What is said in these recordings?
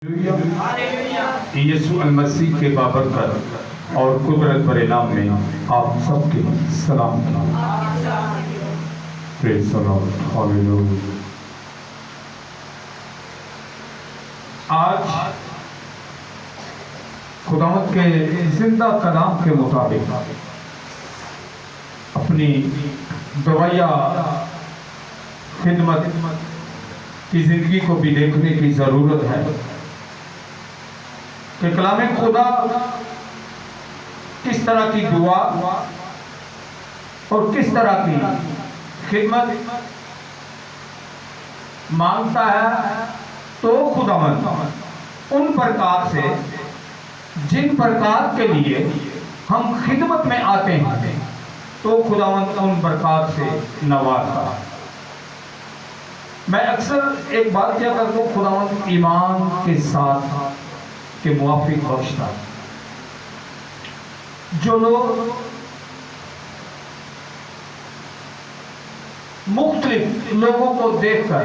यीशु मसीह के बाबरकत और कुदरत भरे नाम में आप सबके सलाम। Praise the Lord, hallelujah. आज खुदावंद के जिंदा कलाम के मुताबिक अपनी दवाइया खिदमत की जिंदगी को भी देखने की जरूरत है कि कलाम खुदा किस तरह की दुआ और किस तरह की खिदमत मांगता है। तो खुदावंद उन प्रकार से जिन प्रकार के लिए हम खिदमत में आते हैं, तो खुदावंद उन प्रकार से नवाजता है। मैं अक्सर एक बात क्या करता हूँ, खुदावंद ईमान के साथ के मुआफिक बख्शता है। जो लोग मुख्तलिफ लोगों को देखकर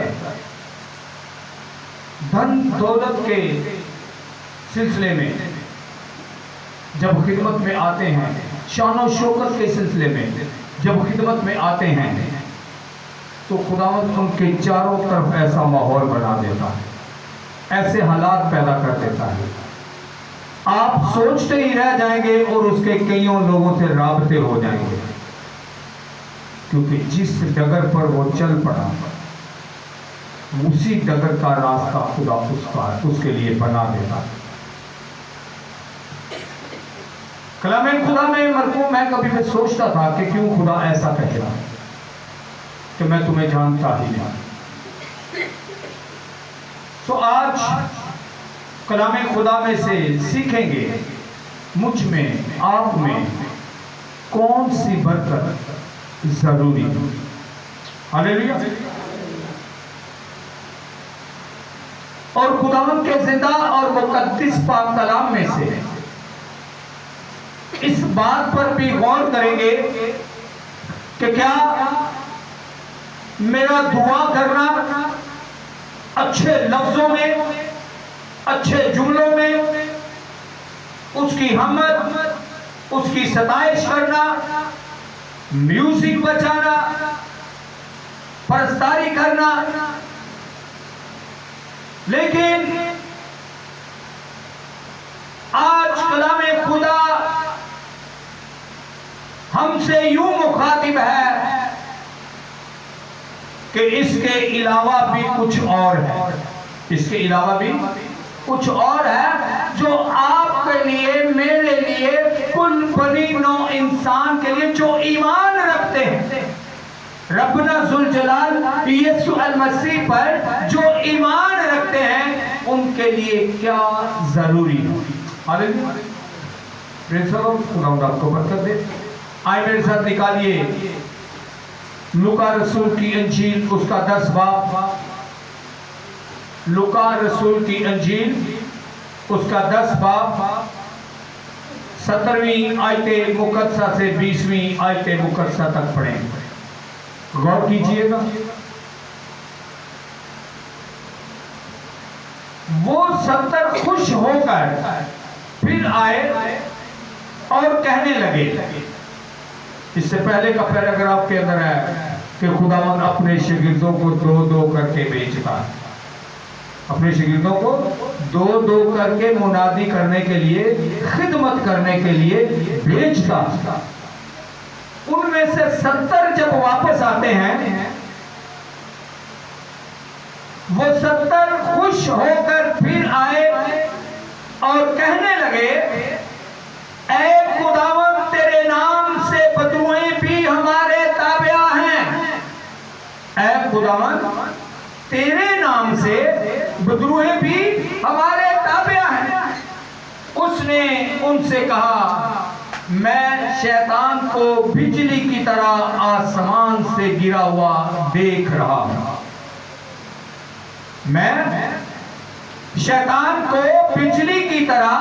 धन दौलत के सिलसिले में जब खिदमत में आते हैं, शान शौकत के सिलसिले में जब खिदमत में आते हैं, तो खुदावंद उनके चारों तरफ ऐसा माहौल बना देता है, ऐसे हालात पैदा कर देता है, आप सोचते ही रह जाएंगे और उसके कईयों लोगों से राबते हो जाएंगे, क्योंकि जिस डगर पर वो चल पड़ा उसी डगर का रास्ता खुदा उसके लिए बना देता है। कलाम खुदा में मरकूम है, कभी मैं सोचता था कि क्यों खुदा ऐसा कह रहा है कि मैं तुम्हें जानता ही नहीं। तो आज कलाम खुदा में से सीखेंगे मुझ में आप में कौन सी बरकत जरूरी है। हालेलुया। और खुदावंद के जिंदा और मुकद्दस पाक कलाम में से इस बात पर भी गौर करेंगे कि क्या मेरा दुआ करना अच्छे लफ्जों में, अच्छे जुमलों में उसकी हमद, उसकी सताइश करना, म्यूजिक बजाना, परस्तारी करना, लेकिन आज कलाम खुदा हमसे यूं मुखातिब है कि इसके अलावा भी कुछ और है, इसके अलावा भी कुछ और है जो आपके लिए, मेरे लिए, कुल बनी नौ इंसान के लिए जो ईमान रखते हैं रब्बना जुल जलाल यीशु मसीह पर जो ईमान रखते हैं, उनके लिए क्या जरूरी है। हालेलुया। प्रेज़ द लॉर्ड, खुदावंद आपको बरकत दे। आइए मेरे साथ निकालिए लूका रसूल की अंजील उसका 10 बाब, लूका रसूल की अंजील उसका 10 बाब 17वीं आयत मुकद्दसा से 20वीं आयत मुकद्दसा तक पढ़ें। गौर कीजिएगा। वो 70 खुश होकर फिर आए और कहने लगे, इससे पहले का पैराग्राफ के अंदर है कि खुदावंद अपने शागिर्दों को दो दो करके भेजता है, अपने शागिर्दों को दो दो करके मुनादी करने के लिए, खिदमत करने के लिए भेजता। उनमें से 70 जब वापस आते हैं, वो 70 खुश होकर फिर आए और कहने लगे, ऐ खुदावंद तेरे नाम से बदरुएं भी हमारे ताबिया हैं। ऐ खुदावंद तेरे नाम से बदरुएं भी हमारे ताबिया हैं। उसने उनसे कहा, मैं शैतान को बिजली की तरह आसमान से गिरा हुआ देख रहा हूं। मैं शैतान को बिजली की तरह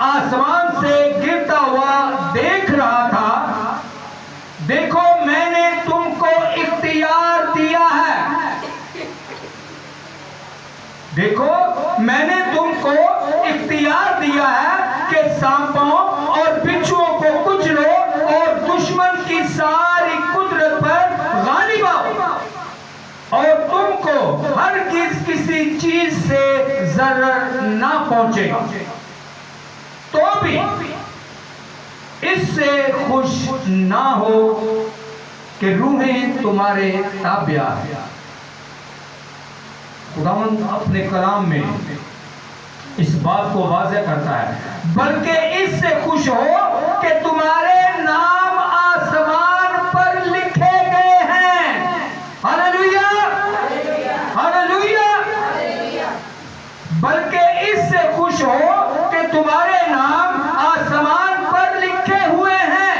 आसमान से गिरता हुआ देख रहा था। देखो मैंने तुमको इख्तियार दिया है, देखो मैंने तुमको तुमको इख्तियार दिया है कि सांपों और बिच्छुओं को कुचलो और दुश्मन की सारी कुदरत पर गालिब आओ, और तुमको हर किसी चीज से जरर ना पहुंचे, तो भी इससे खुश ना हो कि रूहें तुम्हारे ताबिया है। खुदावंद अपने कलाम में इस बात को वाज़ेह करता है, बल्कि इससे खुश हो कि तुम्हारे नाम आसमान पर लिखे गए हैं। Hallelujah, hallelujah. बल्कि इससे खुश हो कि तुम्हारे नाम आसमान पर लिखे हुए हैं।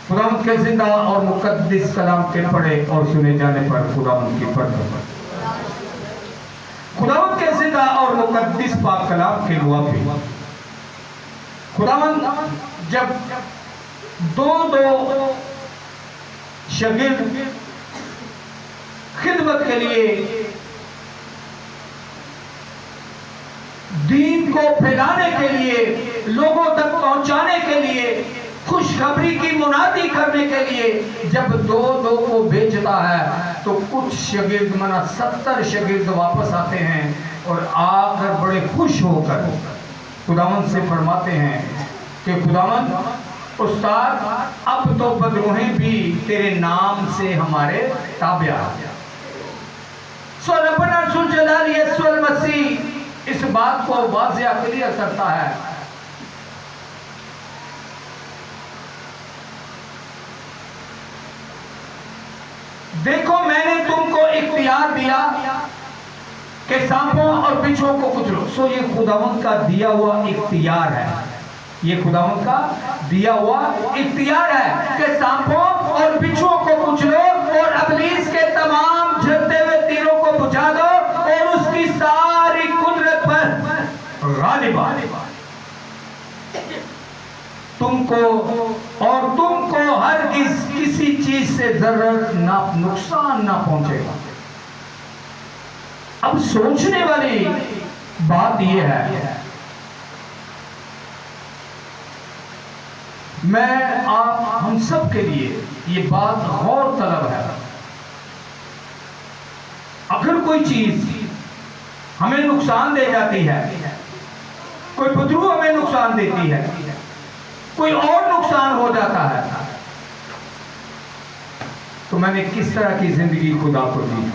खुदावंद के जिंदा और मुकद्दस कलाम के पढ़े और सुने जाने पर खुदावंद की बरकत, खुदावंद के जिंदा और मुकद्दस पाक कलाम के मुआफिक खुदावंद जब दो शागिर्द खिदमत के लिए दीन को फैलाने के लिए, लोगों तक पहुंचाने के लिए, खुशखबरी की मुनादी करने के लिए जब दो को भेजता है, तो कुछ शागिर्द मना 70 शागिर्द वापस आते हैं और आकर बड़े खुश होकर खुदावंद से फरमाते हैं कि खुदावंद उस्ताद, अब तो बदरूहें भी तेरे नाम से हमारे ताबिया आ गया। सो रब्बना जुल जलाल यीशु मसीह इस बात को वाज़ेह क्लियर करता है। देखो, मैंने तुमको इख्तियार दिया कि सांपों और बिच्छुओं को कुचलो। सो ये खुदावंद का दिया हुआ इख्तियार है, ये खुदावंद का दिया हुआ इख्तियार है कि सांपों और बिच्छुओं को कुचलो और इब्लीस के तमाम जलते हुए तीरों को बुझा दो और उसकी सारी कुदरत पर गालिब आओ। तुमको हर किसी चीज से जरूर ना नुकसान ना पहुंचेगा। अब सोचने वाली बात यह है, मैं आप हम सब के लिए ये बात गौर तलब है। अगर कोई चीज हमें नुकसान दे जाती है, कोई बदरू हमें नुकसान देती है, कोई और नुकसान हो जाता है, तो मैंने किस तरह की जिंदगी खुदा को दी।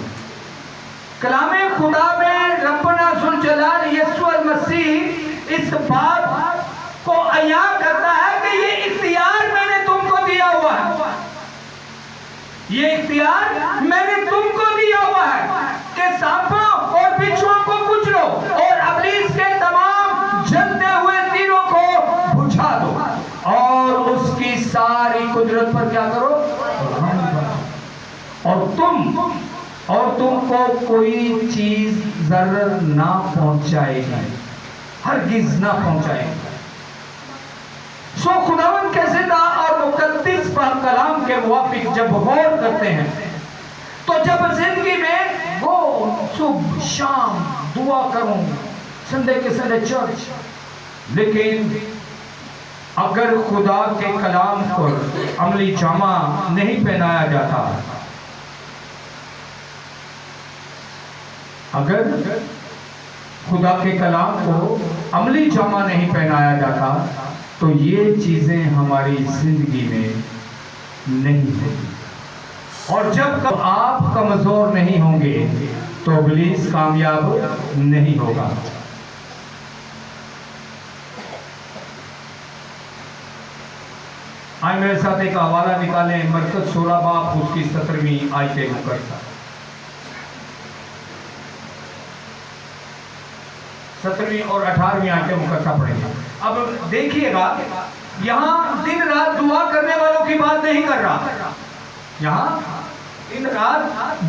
कलामे खुदा में रब्बना जुल जलाल यीशु मसीह इस बात को अया करता है कि ये इख्तियार मैंने तुमको दिया हुआ है, ये इख्तियार मैंने तुमको दिया हुआ है कि सांपों और बिच्छुओं को कुचलो और इब्लीस के तमाम जलते हुए तीरों को बुझा दो और उसकी सारी कुदरत पर क्या करो, और तुमको कोई चीज जरूर ना पहुंचाएगी, हरगिज ना पहुंचाएगी। सो खुदावंद के जिंदा और मुकद्दस पाक कलाम के मुवाफिक जब गौर करते हैं, तो जब जिंदगी में वो सुबह शाम दुआ करूं, संडे के संडे चर्च, लेकिन अगर खुदा के कलाम पर अमली जामा नहीं पहनाया जाता, अगर खुदा के कलाम को अमली जामा नहीं पहनाया जाता, तो ये चीजें हमारी जिंदगी में नहीं होगी। और जब आप कमजोर नहीं होंगे तो इब्लीस कामयाब नहीं होगा। आए मेरे साथ एक हवाला निकालें, मरकज 16 बाब उसकी 17वीं आयत मुकद्दसा, 17वीं और 18वीं आयत मुकद्दसा पढ़ेंगे। अब देखिएगा, यहाँ दिन रात दुआ करने वालों की बात नहीं कर रहा, यहाँ दिन रात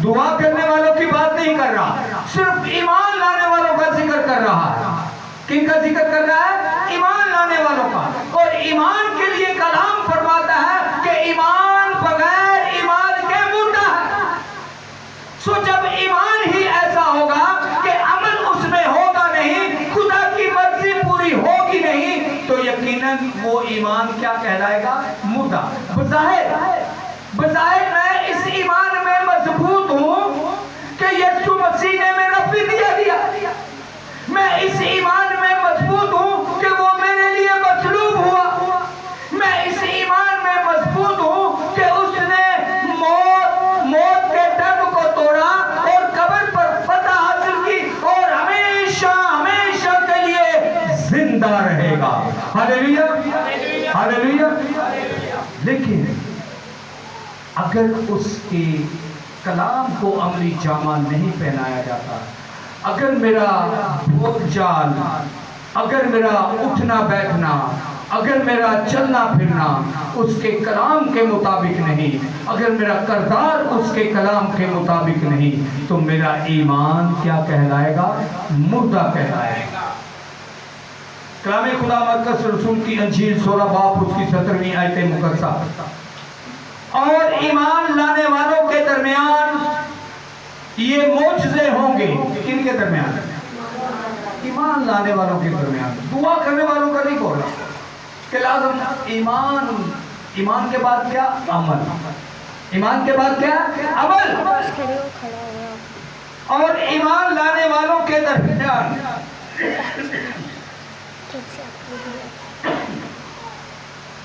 दुआ करने वालों की बात नहीं कर रहा, सिर्फ ईमान लाने वालों का जिक्र कर रहा है। किन का जिक्र कर रहा है? ईमान लाने वालों का। और ईमान के लिए कलाम फरमाता है कि ईमान बगैर ईमान के मुर्दा है। सो जब ईमान ही ऐसा होगा कि अमल उसमें हो वो ईमान क्या कहलाएगा? मुर्दा। बज़ाहिर मैं इस ईमान में मजबूत हूँ कि यीशु मसीह ने मेरा फिदिया दिया। मैं इस ईमान में मजबूत हूँ कि वो मेरे लिए मसलूब हुआ। मैं इस ईमान में मजबूत हूँ कि उसने मौत के डर को तोड़ा और कब्र पर फतह हासिल की और हमेशा हमेशा के लिए जिंदा रहेगा। Hallelujah, hallelujah. लेकिन अगर उसके कलाम को अमली जामा नहीं पहनाया जाता, अगर मेरा बोलचाल, अगर मेरा उठना बैठना, अगर मेरा चलना फिरना उसके कलाम के मुताबिक नहीं, अगर मेरा किरदार उसके कलाम के मुताबिक नहीं, तो मेरा ईमान क्या कहलाएगा? मुर्दा कहलाएगा। कलाम खुदा मरकज़ रसूल की अंजील 16 बाब उसकी 17वीं आयत मुकद्दसा। और ईमान लाने वालों के दरमियान ये मोजज़े होंगे। किनके दरमियान? ईमान लाने वालों के दरमियान। दुआ करने वालों का नहीं बोल रहा कि लाज़िम ईमान के बाद क्या? अमल। ईमान के बाद क्या? अमल। और ईमान लाने वालों के दरमियान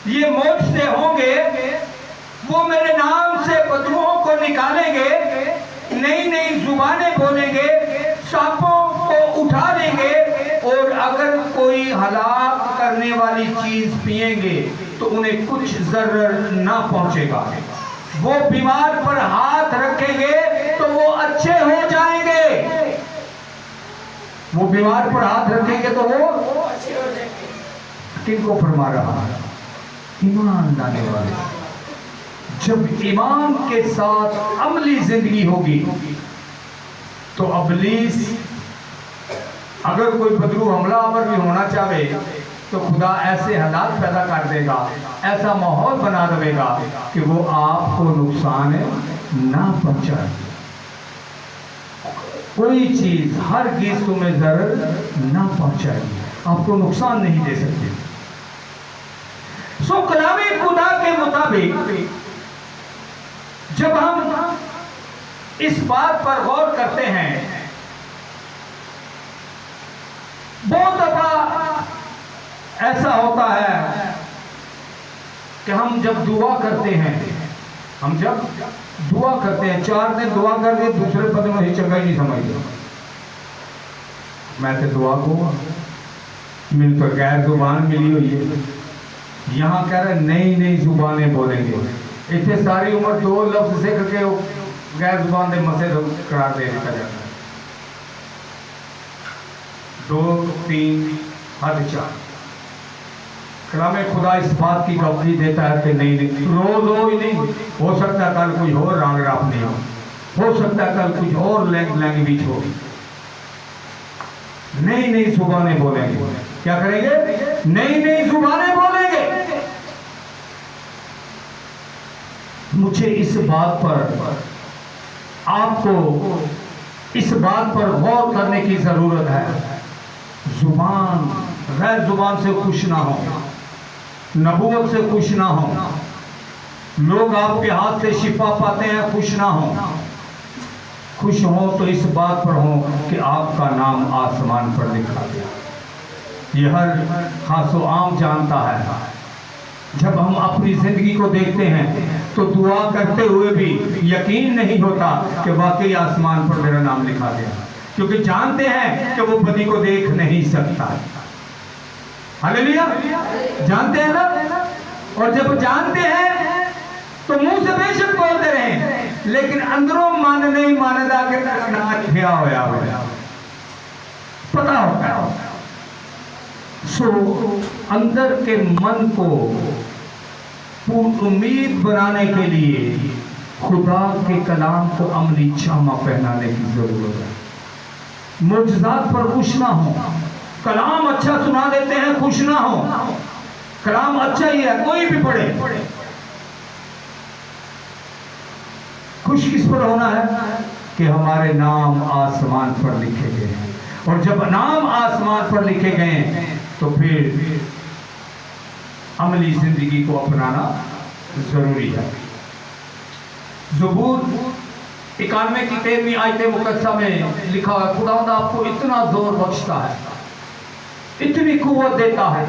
ये मोजज़े होंगे। वो मेरे नाम से बदबूओं को निकालेंगे, नई नई जुबानें बोलेंगे, सांपों को उठा लेंगे, और अगर कोई हलाक करने वाली चीज पिएंगे तो उन्हें कुछ जर्र ना पहुंचेगा। वो बीमार पर हाथ रखेंगे तो वो अच्छे हो जाएंगे। वो बीमार पर हाथ रखेंगे तो वो अच्छे हो जाएंगे। किनको फरमा रहा है? ईमान लाने वाले। जब ईमान के साथ अमली जिंदगी होगी तो अबलीस अगर कोई बदरू हमला आवर भी होना चाहे तो खुदा ऐसे हालात पैदा कर देगा, ऐसा माहौल बना देगा कि वो आपको नुकसान ना पहुंचाए। कोई चीज हर चीज तुम्हें जरूर ना पहुंचाएगी, आपको नुकसान नहीं दे सकती। सो कलामे खुदा के मुताबिक जब हम इस बात पर गौर करते हैं, बहुत दफा ऐसा होता है कि हम जब दुआ करते हैं, 4 दिन दुआ करके दूसरे पद में ही चंगा ही नहीं समझते। मैं तो दुआ को मिलकर गैर जुबान मिली हुई है, यहाँ कह रहे नई जुबानें बोलेंगे। इतने सारी उम्र 2 लफ्ज सीख के गैर जुबान के मसे करार दे दिया जाता है। 2, 3, हद 4। कलाम खुदा इस बात की गवाही देता है कि नहीं रोज हो ही नहीं, हो सकता है कल कुछ और राग राप नहीं हो सकता है कल कुछ और लैंग्वेज हो। नई जुबानें बोलेंगे। क्या करेंगे? नई जुबानें बोलेंगे। मुझे इस बात पर, आपको इस बात पर गौर करने की जरूरत है। जुबान गैर जुबान से खुश ना हो, नबूवत से खुश ना हो। लोग आपके हाथ से शिफा पाते हैं, खुश ना हो। खुश हो तो इस बात पर हो कि आपका नाम आसमान पर लिखा गया। ये हर खासो आम जानता है। जब हम अपनी जिंदगी को देखते हैं तो दुआ करते हुए भी यकीन नहीं होता कि वाकई आसमान पर मेरा नाम लिखा गया, क्योंकि जानते हैं कि वो बदी को देख नहीं सकता। हालेलुया, जानते हैं ना। और जब जानते हैं तो मुंह से बेशक बोलते रहे, लेकिन अंदरों मन नहीं मानदा के लिखा होया पता होता है। सो अंदर के मन को पूर्ण उम्मीद बनाने के लिए खुदा के कलाम को अमली जामा पहनाने की जरूरत है। मुजज़ात पर खुश ना हो। कलाम अच्छा सुना देते हैं, खुश ना हो। कलाम अच्छा ही है, कोई भी पढ़े। खुश किस पर होना है कि हमारे नाम आसमान पर लिखे गए हैं। और जब नाम आसमान पर लिखे गए तो फिर अमली जिंदगी को अपनाना जरूरी है। ज़बूर 91 की 13वीं आयत मुकद्दसा में लिखा है, खुदावंद आपको इतना जोर बख्शता है, इतनी कुव्वत देता है।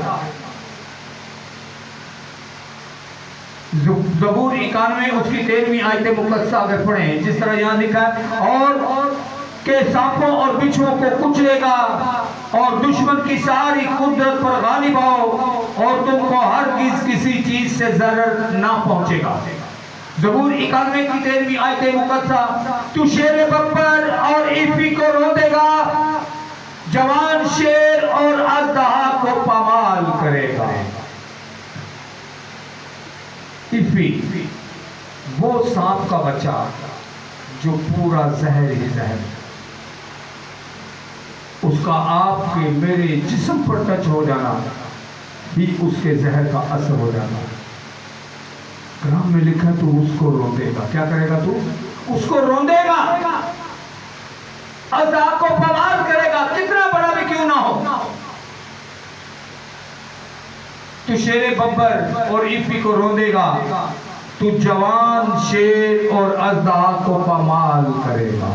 ज़बूर 91 उसकी 13वीं आयत मुकद्दसा अगर पढ़ें, जिस तरह यहाँ लिखा है, और के सांपों और बिच्छुओं को कुचलेगा और दुश्मन की सारी कुदरत पर गालिब आओ और तुमको हरगिज़ किसी चीज से जरर ना पहुंचेगा। ज़बूर 91 की 13वीं आयत मुकद्दसा, तू शेर बब्बर और ईफी को रो देगा, जवान शेर और अजदहा को पामाल करेगा। ईफी वो सांप का बच्चा जो पूरा जहर ही जहर, उसका आपके मेरे जिस्म पर टच हो जाना ही उसके जहर का असर हो जाना। कलाम में लिखा तू उसको रोंदेगा। क्या करेगा? तू उसको रोंदेगा, अज़ाब को बवाल करेगा, कितना बड़ा भी क्यों ना हो। तू शेरे बब्बर और ईफी को रोंदेगा, तू जवान शेर और अज़दा को पामाल करेगा।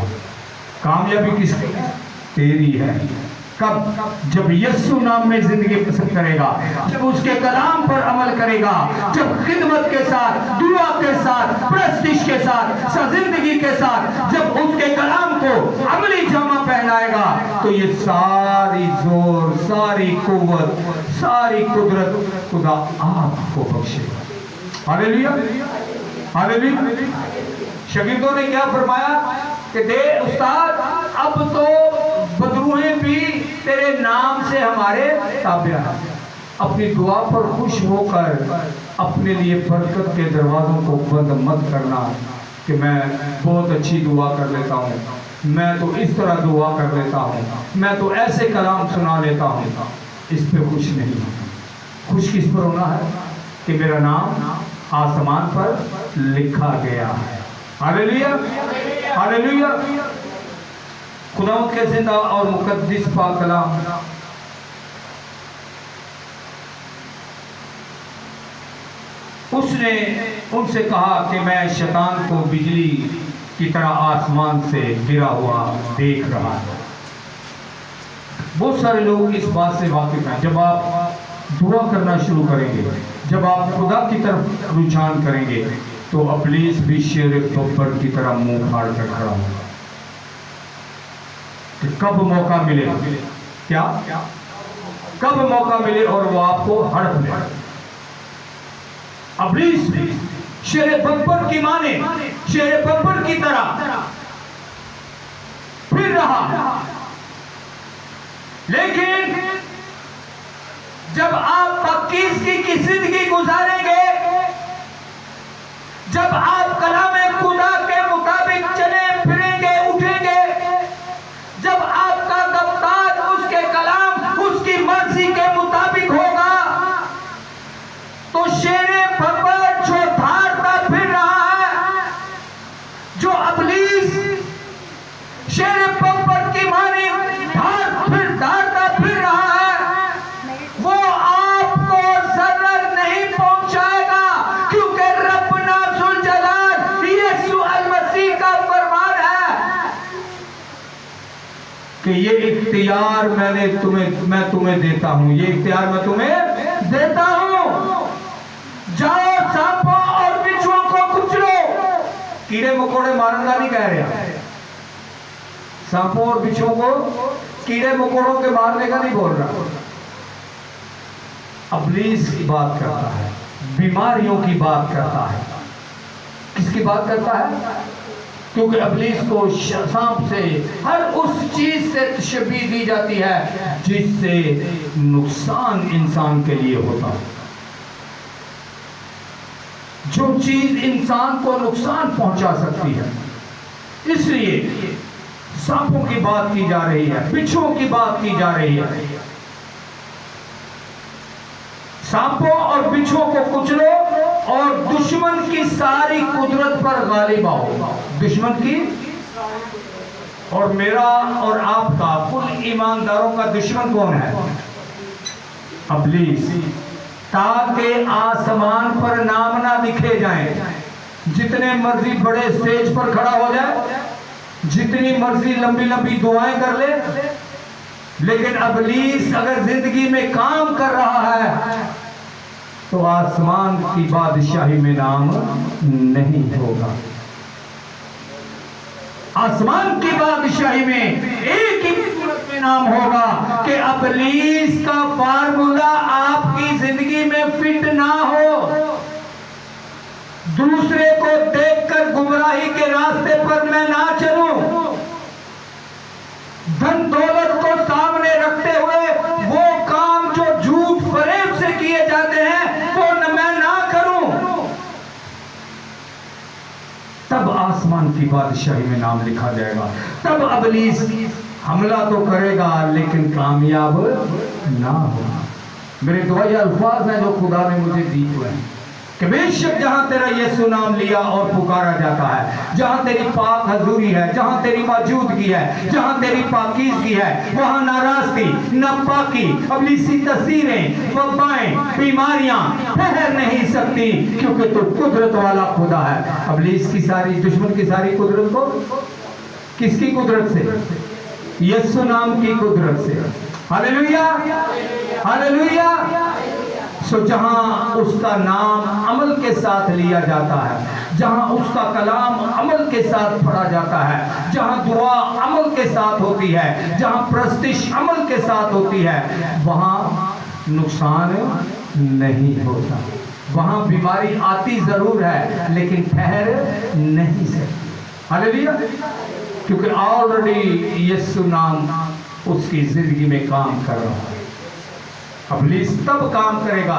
कामयाबी किसकी? तेरी है। कब? जब यीशु नाम में जिंदगी पसंद करेगा, जब उसके कलाम पर अमल करेगा, जब खिदमत के साथ, दुआ के साथ, प्रस्तिश के साथ, जिंदगी के साथ जब उसके कलाम को अमली जामा पहनाएगा, तो ये सारी जोर, सारी कुव्वत, सारी कुदरत खुदा आपको बख्शेगा। Hallelujah, hallelujah. शागिर्दों ने क्या फरमाया कि दे उस्ताद, अब तो बदरूहें भी तेरे नाम से हमारे ताबिया हैं। अपनी दुआ पर खुश होकर अपने लिए बरकत के दरवाजों को बंद मत करना कि मैं बहुत अच्छी दुआ कर लेता हूँ, मैं तो इस तरह दुआ कर लेता हूँ, मैं तो ऐसे कलाम सुना लेता हूँ। इस पे खुश नहीं होना। खुश किस पर होना है? कि मेरा नाम आसमान पर लिखा गया है। Hallelujah, hallelujah. खुदावंद के जिंदा और मुकद्दस पाक कलाम उसने उनसे कहा कि मैं शैतान को बिजली की तरह आसमान से गिरा हुआ देख रहा हूं। बहुत सारे लोग इस बात से वाकिफ हैं। जब आप दुआ करना शुरू करेंगे, जब आप खुदा की तरफ रुझान करेंगे, तो इब्लीस भी शेर बब्बर की तरह मुंह फाड़ कर खड़ा होगा कि कब मौका मिले, क्या कब मौका मिले और वो आपको हड़प ले। इब्लीस शेर बब्बर की माने शेर बब्बर की तरह फिर रहा, लेकिन जब आप पाकीज़गी की जिंदगी गुजारेंगे, जब आप कलाम खुदा के मुताबिक चले फिरेंगे, उठेंगे, जब आपका रफ्तार उसके कलाम, उसकी मर्जी के मुताबिक होगा, तो शेरे बब्बर जो धारता फिर रहा है, जो इब्लीस शेरे बब्बर की मानी धारता फिर रहा है, वो आपको जरर नहीं पहुंचाएगा, क्योंकि रब्बना जुल जलाल यीशु अल मसीह का फरमान है कि ये इख्तियार मैं तुम्हें देता हूं, ये इख्तियार मैं तुम्हें देता हूं। जाओ सांपों और बिच्छुओं को कुचलो। कीड़े मकोड़े मारने का नहीं कह रहा, सांपों और बिच्छुओं को कीड़े मकोड़ों के मारने का नहीं बोल रहा। इब्लीस की बात करता है, बीमारियों की बात करता है। किसकी बात करता है? क्योंकि इब्लीस को सांप से, हर उस चीज से तशबीह दी जाती है जिससे नुकसान इंसान के लिए होता है। जो चीज इंसान को नुकसान पहुंचा सकती है, इसलिए सांपों की बात की जा रही है, बिच्छुओं की बात की जा रही है। सांपों और बिच्छुओं को कुचलो और दुश्मन की सारी कुदरत पर गालिब आओ। दुश्मन की और मेरा और आपका, कुल ईमानदारों का दुश्मन कौन है? इब्लीस। ताकि आसमान पर नाम ना लिखे जाएं। जितने मर्जी बड़े स्टेज पर खड़ा हो जाए, जितनी मर्जी लंबी लंबी दुआएं कर ले, लेकिन इब्लीस अगर जिंदगी में काम कर रहा है तो आसमान की बादशाही में नाम नहीं होगा। आसमान की बादशाही में एक ही सूरत में नाम होगा कि इब्लीस का फार्मूला आपकी जिंदगी में फिट ना हो, दूसरे को देखकर गुमराही के रास्ते पर मैं ना चलूं, धन दौलत को सामने रखते हुए वो काम जो झूठ फरेब से किए जाते हैं वो मैं ना करूं, तब आसमान की बादशाही में नाम लिखा जाएगा। तब इब्लीस हमला तो करेगा लेकिन कामयाब ना होगा। मेरे दुआ ये अल्फाज हैं जो खुदा ने मुझे दिए हुए हैं कि बेशक जहां तेरा यीशु नाम लिया और पुकारा जाता है, जहां तेरी पाक हजूरी है, जहां तेरी मौजूदगी है, जहां तेरी पाकीज़गी है, वहां नाराजगी, नापाकी, इब्लीसी तस्वीरें, वबाएं, बीमारियां ठहर नहीं सकती, क्योंकि तू कुदरत वाला खुदा है। इब्लीस की सारी दुश्मन की सारी कुदरत को किसकी कुदरत से? यीशु नाम की कुदरत से। Hallelujah, hallelujah. सो जहां उसका नाम अमल के साथ लिया जाता है, जहां उसका कलाम अमल के साथ पढ़ा जाता है, जहां दुआ अमल के साथ होती है, जहां प्रस्तिश अमल के साथ होती है, वहां नुकसान नहीं होता। वहां बीमारी आती जरूर है लेकिन ठहर नहीं सकती। हालेलुया, क्योंकि ऑलरेडी यीशु नाम उसकी जिंदगी में काम कर रहा है। इब्लीस तब काम करेगा,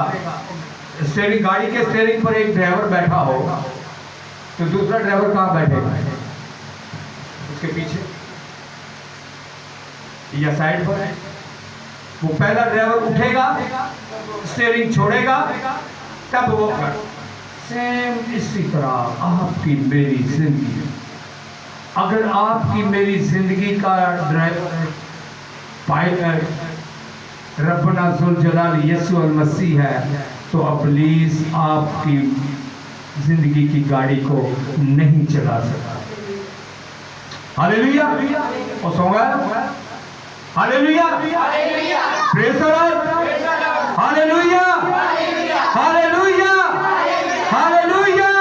स्टीयरिंग, गाड़ी के स्टीयरिंग पर एक ड्राइवर बैठा हो तो दूसरा ड्राइवर कहाँ बैठेगा? उसके पीछे या साइड पर। वो पहला ड्राइवर उठेगा, स्टीयरिंग छोड़ेगा, तब वो कर। सेम इसी तरह आपकी मेरी जिंदगी, अगर आपकी मेरी जिंदगी का ड्राइवर पायलट रब्बना जुल जलाल यीशु अल मसीह है, तो इब्लीस आपकी जिंदगी की गाड़ी को नहीं चला सकता। हालेलुया, और सोगा hallelujah, praise the Lord, hallelujah, hallelujah, hallelujah,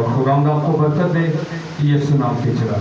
खुदा आपको बरकत दे। यीशु नाम के चला।